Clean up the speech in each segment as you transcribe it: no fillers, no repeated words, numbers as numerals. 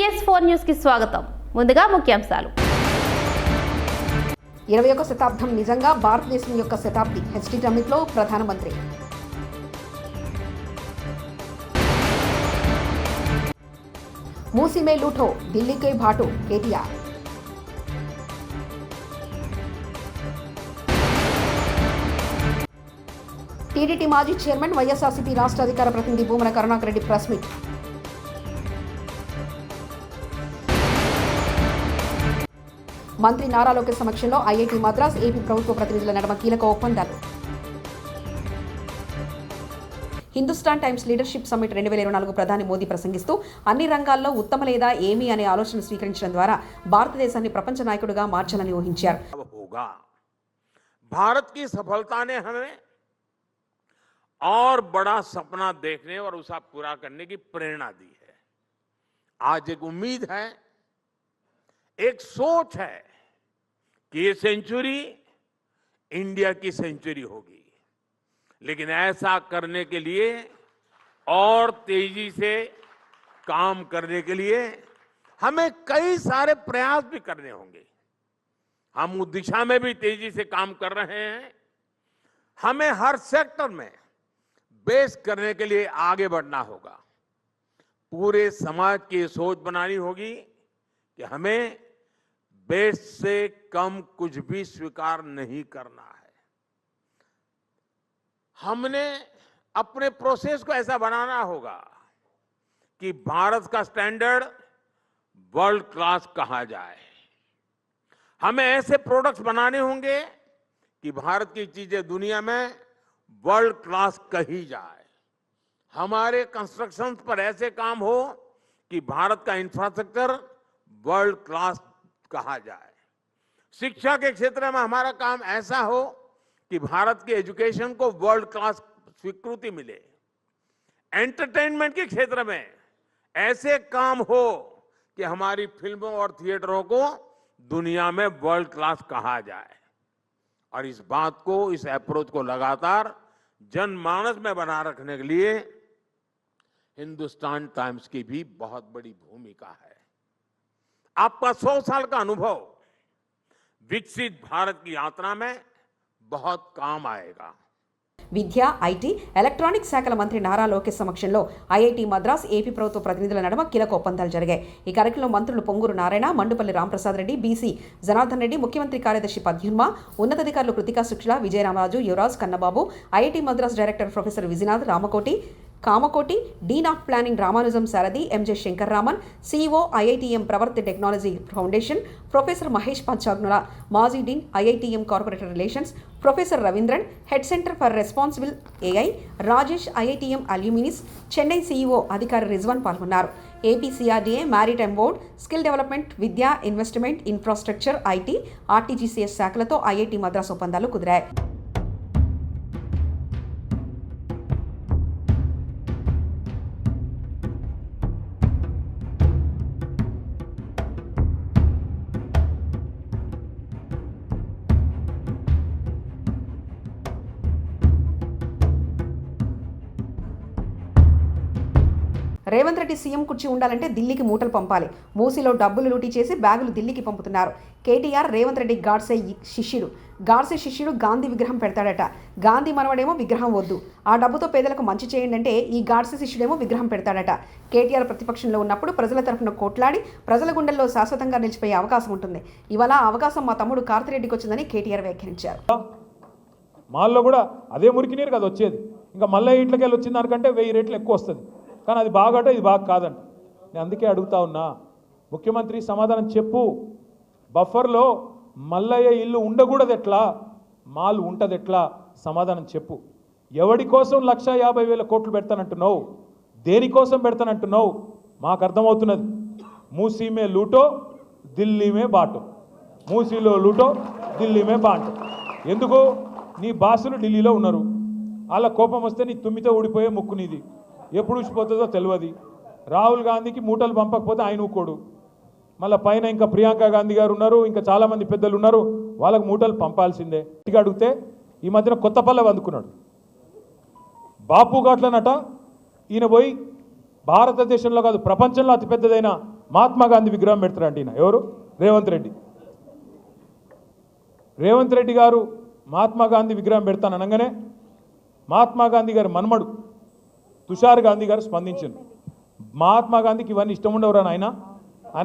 BS4 news కి స్వాగతం. ముందుగా ముఖ్యాంశాలు. 21వ శతాబ్దం నిజంగా భారతదేశం యొక్క శతాబ్ది. హెచ్టీ సమ్మిట్లో ప్రధానమంత్రి. మూసీ మే లూఠో, ఢిల్లీకే భాటో, కేటీఆర్. టీడీటీ మాజీ చైర్మన్ వైఎస్ఆర్సీపీ రాష్ట్ర అధికార ప్రతినిధి భూమన కరుణాకర్ రెడ్డి ప్రెస్ మీట్. మంత్రి నారా లోకేష్ సమక్షంలో ఐఐటీ మద్రాస్, ఏపీ ప్రభుత్వ ప్రతినిధుల నడుమ కీలక ఒప్పందాలు. హిందుస్థాన్ టైమ్స్ లీడర్షిప్ సమ్మిట్ 2024 ప్రధాని మోదీ ప్రసంగిస్తూ అన్ని రంగాల్లో ఉత్తమ లేదా ఏమీ అనే ఆలోచన స్వీకరించడం ద్వారా భారతదేశాన్ని ప్రపంచ నాయకుడిగా మార్చాలని ఊహించారు. भारत की सफलता ने हमें और बड़ा सपना देखने और उसे पूरा करने की प्रेरणा दी है. आज एक उम्मीद है, एक सोच है कि ये सेंचुरी इंडिया की सेंचुरी होगी. लेकिन ऐसा करने के लिए और तेजी से काम करने के लिए हमें कई सारे प्रयास भी करने होंगे. हम उस दिशा में भी तेजी से काम कर रहे हैं. हमें हर सेक्टर में बेस करने के लिए आगे बढ़ना होगा. पूरे समाज की सोच बनानी होगी कि हमें बेस से कम कुछ भी स्वीकार नहीं करना है. हमने अपने प्रोसेस को ऐसा बनाना होगा कि भारत का स्टैंडर्ड वर्ल्ड क्लास कहा जाए. हमें ऐसे प्रोडक्ट्स बनाने होंगे कि भारत की चीजें दुनिया में वर्ल्ड क्लास कही जाए. हमारे कंस्ट्रक्शंस पर ऐसे काम हो कि भारत का इंफ्रास्ट्रक्चर वर्ल्ड क्लास कहा जाए. शिक्षा के क्षेत्र में हमारा काम ऐसा हो कि भारत की एजुकेशन को वर्ल्ड क्लास स्वीकृति मिले. एंटरटेनमेंट के क्षेत्र में ऐसे काम हो कि हमारी फिल्मों और थिएटरों को दुनिया में वर्ल्ड क्लास कहा जाए. और इस बात को, इस अप्रोच को लगातार जनमानस में बना रखने के लिए हिंदुस्तान टाइम्स की भी बहुत बड़ी भूमिका है. आपका 100 साल का अनुभव विकसित भारत की यात्रा में बहुत काम आएगा. విద్య, ఐటీ, ఎలక్ట్రానిక్ శాఖల మంత్రి నారా లోకేష్ సమక్షంలో ఐఐటీ మద్రాస్, ఏపీ ప్రభుత్వ ప్రతినిధుల నడుమ కీలక ఒప్పందాలు జరిగాయి. ఈ కార్యక్రమంలో మంత్రులు పొంగూరు నారాయణ, మండుపల్లి రాంప్రసాద్ రెడ్డి, బీసీ జనార్దన్ రెడ్డి, ముఖ్యమంత్రి కార్యదర్శి పద్యున్మ, ఉన్నతాధికారులు Krithika Shukla, Vijayaramaraju, Yuvaraj, Kannababu, IIT Madras director professor Vijayanath Ramakoti, Kamakoti, dean of planning Ramanujam Sarathi, MJ Shankar Raman, CEO IITM Pravarti technology foundation, professor Mahesh Panchagnula, మాజీ dean IITM corporate relations, professor Raveendran, head centre for responsible AI, Rajesh, IITM alumni, Chennai CEO అధికారి రిజ్వాన్ పాల్గొన్నారు. AP CRDA, maritime board, skill development, Vidya, investment, infrastructure, IT, RTGCS శాఖలతో IIT Madras ఒప్పందాలు కుదిరాయి. Revanth Reddy CM కుర్చీ ఉండాలంటే ఢిల్లీకి మూటలు పంపాలి. మూసీలో డబ్బులు లూటీ చేసి బ్యాగులు ఢిల్లీకి పంపుతున్నారు. కేటీఆర్ రేవంత్ రెడ్డి గాడ్సే శిష్యుడు. గాడ్సే శిష్యుడు గాంధీ విగ్రహం పెడతాడట. గాంధీ మనవడేమో విగ్రహం వద్దు, ఆ డబ్బుతో పేదలకు మంచి చేయండి అంటే ఈ గాడ్సే శిష్యుడేమో విగ్రహం పెడతాడట. కేటీఆర్ ప్రతిపక్షంలో ఉన్నప్పుడు ప్రజల తరఫున కొట్లాడి ప్రజల గుండెల్లో శాశ్వతంగా నిలిచిపోయే అవకాశం ఉంటుంది. ఇవాళ ఆ అవకాశం మా తమ్ముడు కార్తిరెడ్డికి వచ్చిందని కేటీఆర్ వ్యాఖ్యానించారు. మాల్లో కూడా అదే మురికి నీరు కదా వచ్చేది, ఇంకా మళ్ళీ ఇంట్లోకి వెళ్ళి వచ్చిన దానికంటే 1000 రెట్లు ఎక్కువ వస్తుంది. కానీ అది బాగట, ఇది బాగా కాదంట. నేను అందుకే అడుగుతా ఉన్నా, ముఖ్యమంత్రి సమాధానం చెప్పు. బఫర్లో మల్లయ్య ఇల్లు ఉండకూడదు ఎట్లా, మాల్ ఉంటుంది ఎట్లా, సమాధానం చెప్పు. ఎవడి కోసం 1,50,000 కోట్లు పెడతానంటున్నావు, దేనికోసం పెడతానంటున్నావు మాకు అర్థమవుతున్నది. మూసీ మే లూటో, ఢిల్లీ మే బాటో. మూసీలో లూటో, ఢిల్లీ మే బాటో. ఎందుకు? నీ బాసులు ఢిల్లీలో ఉన్నారు, వాళ్ళ కోపం వస్తే నీ తుమ్మితో ఊడిపోయే ముక్కు నీది, ఎప్పుడు ఊసిపోతుందో తెలియదు. రాహుల్ గాంధీకి మూటలు పంపకపోతే ఆయన ఊకోడు. మళ్ళీ పైన ఇంకా ప్రియాంక గాంధీ గారు ఉన్నారు, ఇంకా చాలామంది పెద్దలు ఉన్నారు, వాళ్ళకు మూటలు పంపాల్సిందే. ఇక అడిగితే ఈ మధ్యన కొత్త పల్లె అందుకున్నాడు. బాపు ఘాట్లనట ఈయన పోయి భారతదేశంలో కాదు ప్రపంచంలో అతిపెద్దదైన మహాత్మా గాంధీ విగ్రహం పెడతారంట ఈయన ఎవరు? రేవంత్ రెడ్డి. రేవంత్ రెడ్డి గారు మహాత్మా గాంధీ విగ్రహం పెడతాను అనగానే మహాత్మా గాంధీ గారి మన్మడు తుషార్ గాంధీ గారు స్పందించారు. మహాత్మా గాంధీకి ఇవన్నీ ఇష్టం ఉండవురా ఆయన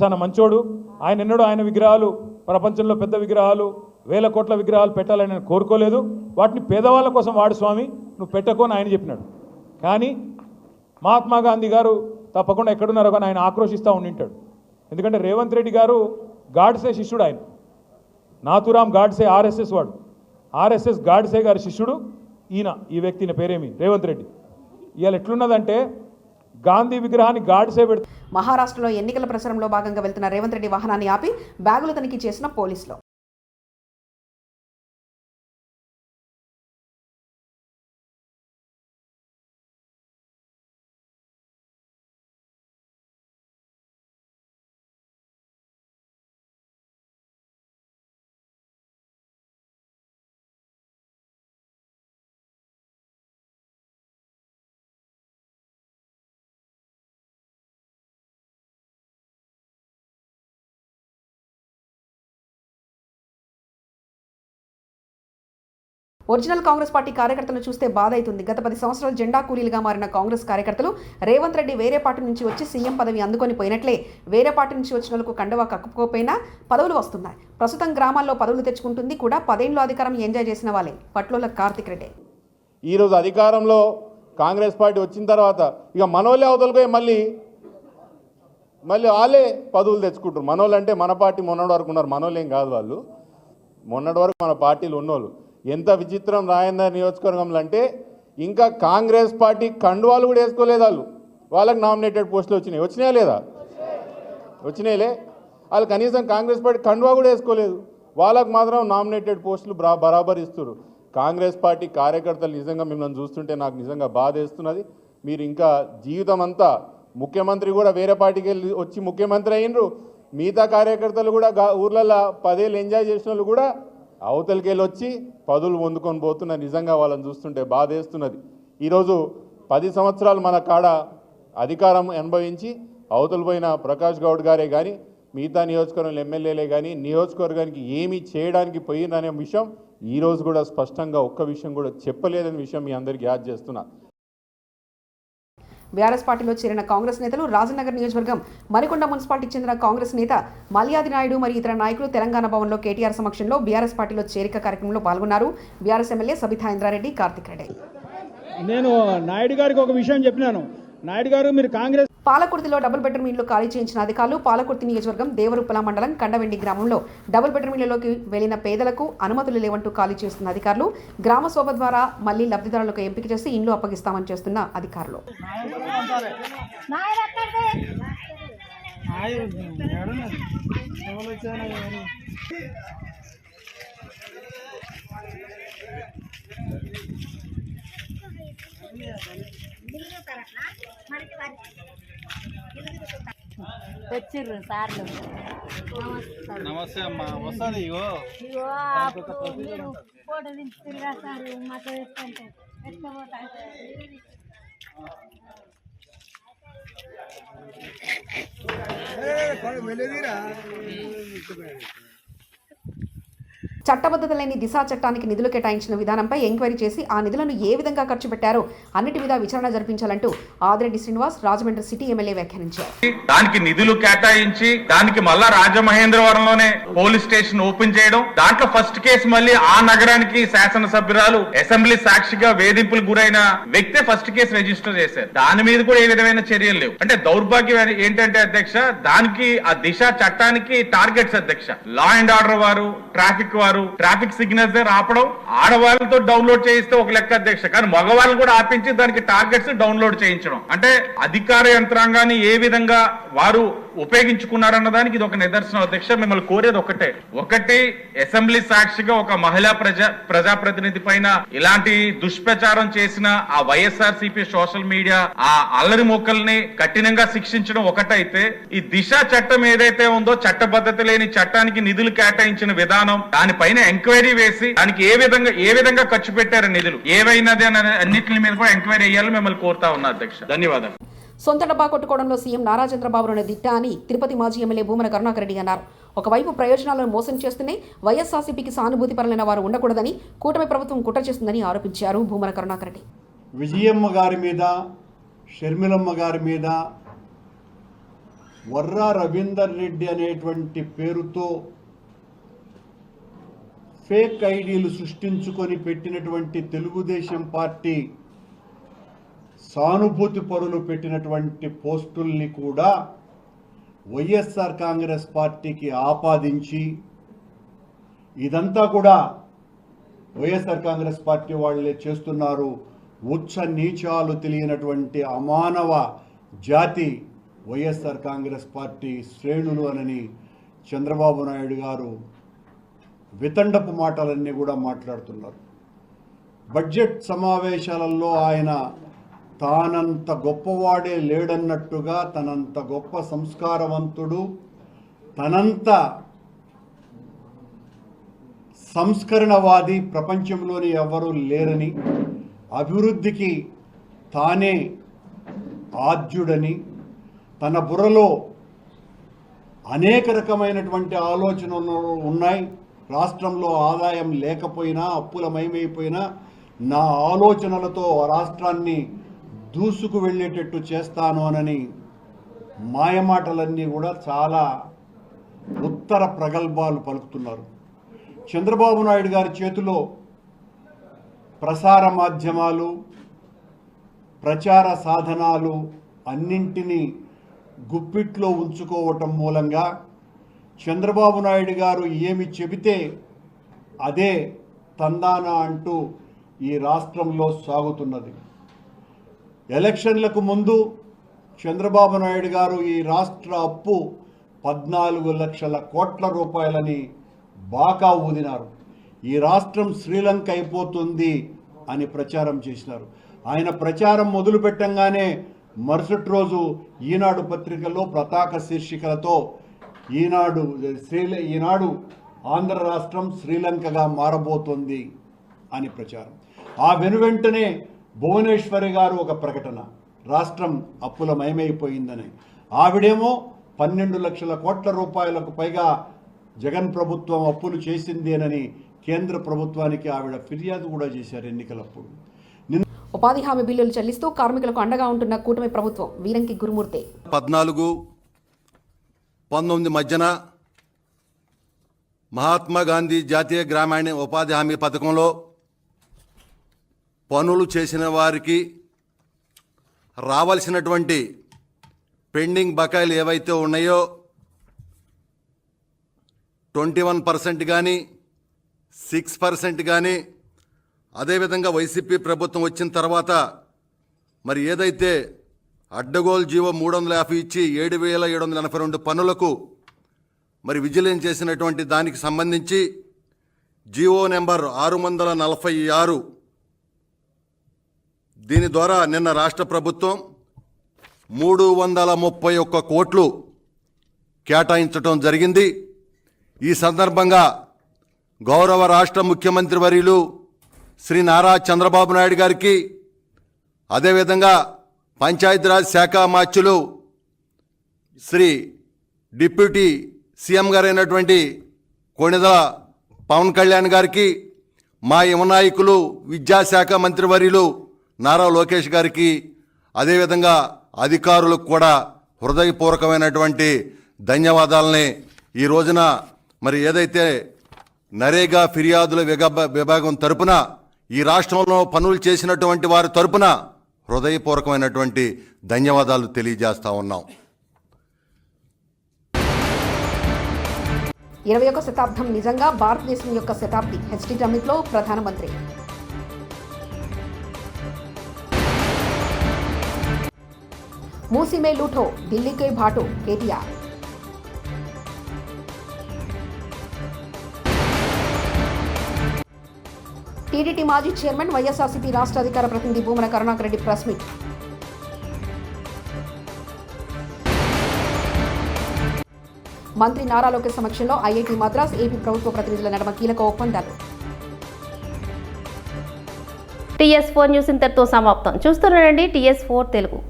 చాలా మంచోడు, ఆయన ఎన్నడూ ఆయన విగ్రహాలు ప్రపంచంలో పెద్ద విగ్రహాలు 1000 కోట్ల విగ్రహాలు పెట్టాలని నేను కోరుకోలేదు, వాటిని పేదవాళ్ళ కోసం వాడు స్వామి, నువ్వు పెట్టుకోని ఆయన చెప్పినాడు. కానీ మహాత్మా గాంధీ గారు తప్పకుండా ఎక్కడున్నారో కానీ ఆయన ఆక్రోషిస్తూ ఉండింటాడు. ఎందుకంటే రేవంత్ రెడ్డి గారు గాడ్సే శిష్యుడు, ఆయన నాథురామ్ గాడ్సే ఆర్ఎస్ఎస్ వాడు, ఆర్ఎస్ఎస్ గాడ్సే గారి శిష్యుడు ఈ వ్యక్తిని పేరేమి రేవంత్ రెడ్డి. ఇవాళ ఎట్లున్నదంటే గాంధీ విగ్రహాన్ని గాడ్సే పెడుతూ మహారాష్ట్రలో ఎన్నికల ప్రచారంలో భాగంగా వెళ్తున్న రేవంత్ రెడ్డి వాహనాన్ని ఆపి బ్యాగులు తనిఖీ చేసిన పోలీసులు. ఒరిజినల్ కాంగ్రెస్ పార్టీ కార్యకర్తలను చూస్తే బాధ అవుతుంది. గత 10 సంవత్సరాలు జెండా కూలీలుగా మారిన కాంగ్రెస్ కార్యకర్తలు రేవంత్ రెడ్డి వేరే పార్టీ నుంచి వచ్చి సీఎం పదవి అందుకొని పోయినట్లే వేరే పార్టీ నుంచి వచ్చిన వాళ్ళకు కండవా కక్కుపోయినా పదవులు వస్తున్నాయి. ప్రస్తుతం గ్రామాల్లో పదవులు తెచ్చుకుంటుంది కూడా 10 ఏళ్ళు అధికారం ఎంజాయ్ చేసిన వాళ్ళే. పట్లోల కార్తిక్ రెడ్డి ఈరోజు అధికారంలో కాంగ్రెస్ పార్టీ వచ్చిన తర్వాత ఇక మనోళ్ళే అవతలపోయి మళ్ళీ వాళ్ళే పదవులు తెచ్చుకుంటారు. మనోళ్ళు అంటే మన పార్టీ మొన్నటి వరకు ఉన్నారు, మనోళ్ళు ఏం కాదు, వాళ్ళు మొన్నటి వరకు మన పార్టీలు ఉన్నోళ్ళు. ఎంత విచిత్రం రాయందర్ నియోజకవర్గంలో అంటే ఇంకా కాంగ్రెస్ పార్టీ కండువాలు కూడా వేసుకోలేదు వాళ్ళకి నామినేటెడ్ పోస్టులు వచ్చినాయా లేదా? వచ్చినాయిలే. వాళ్ళు కనీసం కాంగ్రెస్ పార్టీ కండువా కూడా వేసుకోలేదు, వాళ్ళకు మాత్రం నామినేటెడ్ పోస్టులు బరాబర్ ఇస్తారు. కాంగ్రెస్ పార్టీ కార్యకర్తలు నిజంగా మిమ్మల్ని చూస్తుంటే నాకు నిజంగా బాధ వేస్తున్నది. మీరు ఇంకా జీవితం అంతా ముఖ్యమంత్రి కూడా వేరే పార్టీకి వెళ్ళి వచ్చి ముఖ్యమంత్రి అయినరు, మిగతా కార్యకర్తలు కూడా ఊర్లలో 10 ఏళ్ళు ఎంజాయ్ చేసిన వాళ్ళు కూడా అవతలికి వెళ్ళి వచ్చి పదవులు పొందుకొని పోతున్నారు. నిజంగా వాళ్ళని చూస్తుంటే బాధ వేస్తున్నది. ఈరోజు 10 సంవత్సరాలు మన కాడ అధికారం అనుభవించి అవతలు పోయిన ప్రకాష్ గౌడ్ గారే కానీ మిగతా నియోజకవర్గంలో ఎమ్మెల్యేలే కానీ నియోజకవర్గానికి ఏమీ చేయడానికి పోయిందనే విషయం ఈరోజు కూడా స్పష్టంగా ఒక్క విషయం కూడా చెప్పలేదనే విషయం మీ అందరికీ యాద్ చేస్తున్నా. బీఆర్ఎస్ పార్టీలో చేరిన కాంగ్రెస్ నేతలు రాజనగర్ నియోజకవర్గం మరికొండ మున్సిపాలిటీకి చెందిన కాంగ్రెస్ నేత మల్యాది నాయుడు మరియు ఇతర నాయకులు తెలంగాణ భవన్లో కేటీఆర్ సమక్షంలో బీఆర్ఎస్ పార్టీలో చేరిక కార్యక్రమంలో పాల్గొన్నారు. BRS MLA Sabitha Indra Reddy, Karthik Reddy. నేను నాయుడు గారికి ఒక విషయం చెప్పినాను. నాయుడు గారు మీరు కాంగ్రెస్ పాలకుర్తిలో డబుల్ బెడ్రూమ్ ఇళ్లు ఖాళీ చేయించిన అధికారులు. పాలకుర్తి నియోజకవర్గం దేవరుప్పల మండలం కండవెండి గ్రామంలో డబుల్ బెడ్రూమ్ ఇళ్లలోకి వెళ్లిన పేదలకు అనుమతులు లేవంటూ ఖాళీ చేస్తున్న అధికారులు. గ్రామ సభ ద్వారా మళ్లీ లబ్ధిదారులకు ఎంపిక చేసి ఇండ్లు అప్పగిస్తామని చేస్తున్న అధికారులు. వచ్చిర్రు సార్లు. నమస్తే అమ్మా. వస్తుంది మీరు ఫోటో దించుతురుగా సార్ మాతో ఎత్తుంటే ఎత్తుకోపోతా. చట్టబద్ధత లేని దిశా చట్టానికి నిధులు కేటాయించిన విధానంపై ఎంక్వైరీ చేసి ఆ నిధులను ఏ విధంగా ఖర్చు పెట్టారో అన్నిటి మీద విచారణ జరిపించాలంటూ ఆదిరెడ్డి శ్రీనివాస్ రాజమండ్రి సిటీ ఎమ్మెల్యే వ్యాఖ్యానించారు. దానికి నిధులు కేటాయించి దానికి మళ్ళా రాజమహేంద్రవరంలోనే పోలీస్ స్టేషన్ ఓపెన్ చేయడం, దాంట్లో ఫస్ట్ కేసు మళ్ళీ ఆ నగరానికి శాసనసభ్యురాలు అసెంబ్లీ సాక్షిగా వేధింపులు గురైన వ్యక్తే ఫస్ట్ కేసు రిజిస్టర్ చేశారు. దాని మీద కూడా ఏ విధమైన చర్యలు లేవు. అంటే దౌర్భాగ్యం ఏంటంటే అధ్యక్ష, దానికి ఆ దిశ చట్టానికి టార్గెట్స్ అధ్యక్ష. లా అండ్ ఆర్డర్ వారు, ట్రాఫిక్ వారు ట్రాఫిక్ సిగ్నల్స్ ఆపడం, ఆడవాళ్ళతో డౌన్లోడ్ చేయిస్తే ఒక లెక్క అధ్యక్ష, కానీ మగవాళ్ళు కూడా ఆపించి దానికి టార్గెట్స్ డౌన్లోడ్ చేయించడం అంటే అధికార యంత్రాంగాన్ని ఏ విధంగా వారు ఉపయోగించుకున్నారన్న దానికి ఇది ఒక నిదర్శనం అధ్యక్ష. మిమ్మల్ని కోరేది ఒకటి అసెంబ్లీ సాక్షిగా ఒక మహిళా ప్రజాప్రతినిధి పైన ఇలాంటి దుష్ప్రచారం చేసిన ఆ వైఎస్ఆర్సీపీ సోషల్ మీడియా ఆ అల్లరి మొక్కల్ని కఠినంగా శిక్షించడం ఒకటైతే, ఈ దిశ చట్టం ఏదైతే ఉందో చట్టబద్ధత లేని చట్టానికి నిధులు కేటాయించిన విధానం, దానిపైన ఎంక్వైరీ వేసి దానికి ఏ విధంగా ఖర్చు పెట్టారు నిధులు ఏవైనది అనే అన్నింటి మీద కూడా ఎంక్వైరీ అయ్యాలని మిమ్మల్ని కోరుతా ఉన్నా అధ్యక్ష. ధన్యవాదాలు. సొంత డబ్బా కొట్టుకోవడంలో సీఎం నారా చంద్రబాబును దిట్ట అని తిరుపతి మాజీ ఎమ్మెల్యే భూమన కరుణాకర్ రెడ్డి అన్నారు. ఒకవైపు ప్రయోజనాలను మోసం చేస్తూనే వైఎస్ఆర్సీపీకి సానుభూతి పరులైన వారు ఉండకూడదని కూటమి ప్రభుత్వం కుట్ర చేస్తుందని ఆరోపించారు భూమన కరుణాకర్ రెడ్డి. విజయమ్మ గారి మీద, షర్మిలమ్మ గారి మీద వర్రా రవీందర్ రెడ్డి అనేటువంటి పేరుతో ఫేక్ ఐడీలు సృష్టించుకొని పెట్టినటువంటి తెలుగుదేశం పార్టీ సానుభూతి పరులు పెట్టినటువంటి పోస్టుల్ని కూడా వైఎస్ఆర్ కాంగ్రెస్ పార్టీకి ఆపాదించి ఇదంతా కూడా వైఎస్ఆర్ కాంగ్రెస్ పార్టీ వాళ్ళే చేస్తున్నారు, ఉచ్చ నీచాలు తెలియనటువంటి అమానవ జాతి వైఎస్ఆర్ కాంగ్రెస్ పార్టీ శ్రేణులు అనని చంద్రబాబు నాయుడు గారు వితండపు మాటలన్నీ కూడా మాట్లాడుతున్నారు. బడ్జెట్ సమావేశాలలో ఆయన తానంత గొప్పవాడే లేడన్నట్టుగా, తనంత గొప్ప సంస్కారవంతుడు, తనంత సంస్కరణవాది ప్రపంచంలోని ఎవరూ లేరని, అభివృద్ధికి తానే ఆద్యుడని, తన బుర్రలో అనేక రకమైనటువంటి ఆలోచనలు ఉన్నాయి, రాష్ట్రంలో ఆదాయం లేకపోయినా అప్పులమయమైపోయినా నా ఆలోచనలతో రాష్ట్రాన్ని దూసుకు వెళ్ళేటట్టు చేస్తాను అనని మాయమాటలన్నీ కూడా చాలా ఉత్తర ప్రగల్భాలు పలుకుతున్నారు. చంద్రబాబు నాయుడు గారి చేతిలో ప్రసార మాధ్యమాలు, ప్రచార సాధనాలు అన్నింటినీ గుప్పిట్లో ఉంచుకోవటం మూలంగా చంద్రబాబు నాయుడు గారు ఏమి చెబితే అదే తందానా అంటూ ఈ రాష్ట్రంలో సాగుతున్నది. ఎలక్షన్లకు ముందు చంద్రబాబు నాయుడు గారు ఈ రాష్ట్ర అప్పు 14 లక్షల కోట్ల రూపాయలని బాకా ఊదినారు. ఈ రాష్ట్రం శ్రీలంక అయిపోతుంది అని ప్రచారం చేసినారు. ఆయన ప్రచారం మొదలు పెట్టంగానే మరుసటి రోజు ఈనాడు పత్రికల్లో పతాక శీర్షికలతో ఈనాడు ఆంధ్ర రాష్ట్రం శ్రీలంకగా మారబోతోంది అని ప్రచారం. ఆ వెనువెంటనే భువనేశ్వరి గారు ఒక ప్రకటన, రాష్ట్రం అప్పులమయమైపోయిందని. ఆవిడేమో 12 లక్షల కోట్ల రూపాయలకు పైగా జగన్ ప్రభుత్వం అప్పులు చేసిందేనని కేంద్ర ప్రభుత్వానికి ఆవిడ ఫిర్యాదు కూడా చేశారు ఎన్నికలప్పుడు. ఉపాధి హామీ బిల్లులు చెల్లిస్తూ కార్మికులకు అండగా ఉంటున్న కూటమి ప్రభుత్వం వీరంకి గురుమూర్తి 14-19 మధ్యన మహాత్మా గాంధీ జాతీయ గ్రామీణ ఉపాధి హామీ పథకంలో పనులు చేసిన వారికి రావాల్సినటువంటి పెండింగ్ బకాయిలు ఏవైతే ఉన్నాయో 21% కానీ 6% కానీ, అదేవిధంగా వైసీపీ ప్రభుత్వం వచ్చిన తర్వాత మరి ఏదైతే అడ్డగోలు జీవో 350 ఇచ్చి 7,782 పనులకు మరి విజిలెన్స్ చేసినటువంటి దానికి సంబంధించి జీవో నెంబర్ 646 దీని ద్వారా నిన్న రాష్ట్ర ప్రభుత్వం 331 కోట్లు కేటాయించడం జరిగింది. ఈ సందర్భంగా గౌరవ రాష్ట్ర ముఖ్యమంత్రి వర్యులు శ్రీ నారా చంద్రబాబు నాయుడు గారికి, అదేవిధంగా పంచాయతీరాజ్ శాఖ మాత్యులు శ్రీ డిప్యూటీ సీఎం గారైనటువంటి కొణిదెల పవన్ కళ్యాణ్ గారికి, మా యువ నాయకులు విద్యాశాఖ మంత్రివర్యులు నారా లోకేష్ గారికి, అదేవిధంగా అధికారులకు కూడా హృదయపూర్వకమైనటువంటి ధన్యవాదాలని ఈ రోజున మరి ఏదైతే నరేగా ఫిర్యాదుల విభాగం తరపున ఈ రాష్ట్రంలో పనులు చేసినటువంటి వారి తరపున హృదయపూర్వకమైనటువంటి ధన్యవాదాలు తెలియజేస్తా ఉన్నాం. 21వ శతాబ్దం నిజంగా భారతదేశం యొక్క శతాబ్ది. హెచ్డి సమ్మిట్లో ప్రధానమంత్రి. మూసీ మే లూఠో, ఢిల్లీకే భాటో, కేటీఆర్. టీడీటీ మాజీ చైర్మన్ వైఎస్ఆర్సీపీ రాష్ట్ర అధికార ప్రతినిధి భూమన కరుణాకర్ రెడ్డి ప్రెస్ మీట్. మంత్రి నారా లోకేష్ సమక్షంలో ఐఐటీ మద్రాస్, ఏపీ ప్రభుత్వ ప్రతినిధుల నడుమ కీలక ఒప్పందాలు. TS4 న్యూస్ ఇంతటితో సమాప్తం. చూస్తున్నారండి TS4 తెలుగు.